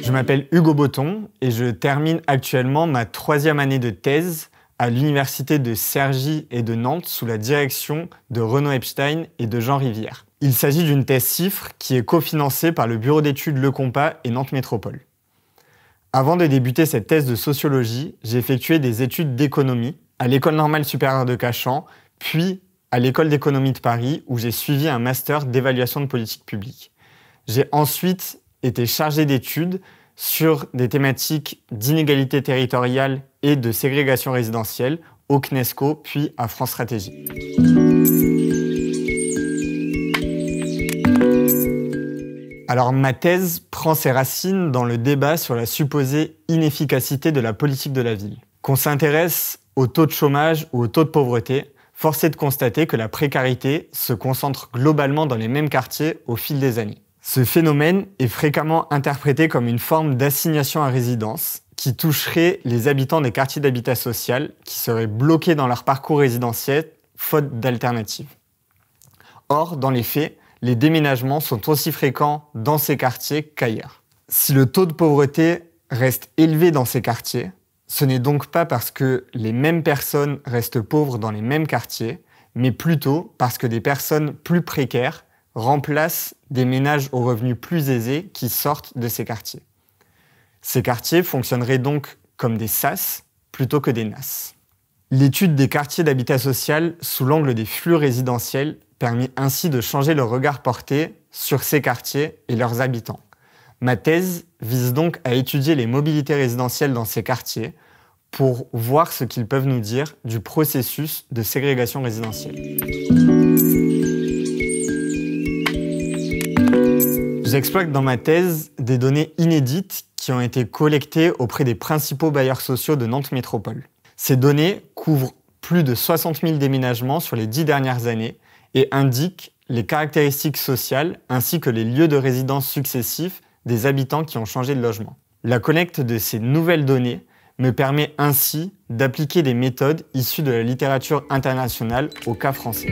Je m'appelle Hugo Botton et je termine actuellement ma 3e année de thèse à l'université de Cergy et de Nantes sous la direction de Renaud Epstein et de Jean Rivière. Il s'agit d'une thèse CIFRE qui est cofinancée par le bureau d'études Le Compas et Nantes Métropole. Avant de débuter cette thèse de sociologie, j'ai effectué des études d'économie à l'École normale supérieure de Cachan, puis à l'École d'économie de Paris où j'ai suivi un master d'évaluation de politique publique. J'ai ensuite été chargé d'études sur des thématiques d'inégalité territoriale et de ségrégation résidentielle au CNESCO, puis à France Stratégie. Alors ma thèse prend ses racines dans le débat sur la supposée inefficacité de la politique de la ville. Qu'on s'intéresse au taux de chômage ou au taux de pauvreté, force est de constater que la précarité se concentre globalement dans les mêmes quartiers au fil des années. Ce phénomène est fréquemment interprété comme une forme d'assignation à résidence qui toucherait les habitants des quartiers d'habitat social qui seraient bloqués dans leur parcours résidentiel faute d'alternative. Or, dans les faits, les déménagements sont aussi fréquents dans ces quartiers qu'ailleurs. Si le taux de pauvreté reste élevé dans ces quartiers, ce n'est donc pas parce que les mêmes personnes restent pauvres dans les mêmes quartiers, mais plutôt parce que des personnes plus précaires remplacent des ménages aux revenus plus aisés qui sortent de ces quartiers. Ces quartiers fonctionneraient donc comme des SAS plutôt que des NAS. L'étude des quartiers d'habitat social sous l'angle des flux résidentiels permet ainsi de changer le regard porté sur ces quartiers et leurs habitants. Ma thèse vise donc à étudier les mobilités résidentielles dans ces quartiers pour voir ce qu'ils peuvent nous dire du processus de ségrégation résidentielle. J'exploite dans ma thèse des données inédites qui ont été collectées auprès des principaux bailleurs sociaux de Nantes Métropole. Ces données couvrent plus de 60 000 déménagements sur les 10 dernières années et indiquent les caractéristiques sociales ainsi que les lieux de résidence successifs des habitants qui ont changé de logement. La collecte de ces nouvelles données me permet ainsi d'appliquer des méthodes issues de la littérature internationale au cas français.